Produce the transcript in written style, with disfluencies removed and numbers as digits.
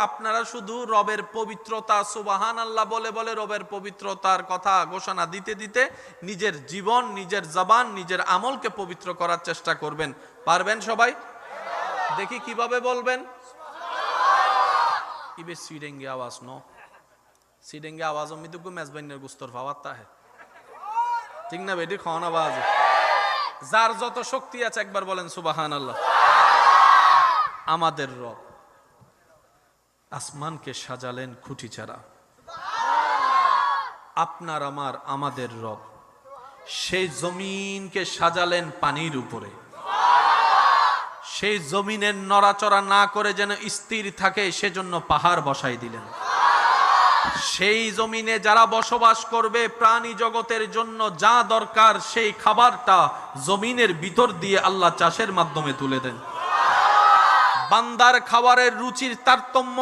আপনারা শুধু রবের পবিত্রতা সুবহানাল্লাহ বলে বলে রবের পবিত্রতার কথা ঘোষণা দিতে দিতে নিজের জীবন, নিজের জবান, নিজের আমলকে পবিত্র করার চেষ্টা করবেন। পারবেন সবাই? দেখি কিভাবে বলবেন। ইবে সিডেঙ্গে আওয়াজ নো সিডেঙ্গে আওয়াজ অমিতুগু মেজবাইনের গুস্তর ফাওয়াত্তা হে ঠিক না বেটি খাওয়ান আওয়াজ। যার যত শক্তি আছে একবার বলেন সুবহানাল্লাহ। আমাদের রব আসমানকে সাজালেন খুঁটি ছাড়া। আপনার আমার আমাদের রব সেই জমিনকে সাজালেন পানির উপরে। সেই জমিনের নড়াচড়া না করে যেন স্থির থাকে সেজন্য পাহাড় বসাই দিলেন। সেই জমিনে যারা বসবাস করবে প্রাণী জগতের জন্য যা দরকার সেই খাবারটা জমিনের ভিতর দিয়ে আল্লাহ চাষের মাধ্যমে তুলে দেন। বান্দার খাবারের রুচির তারতম্য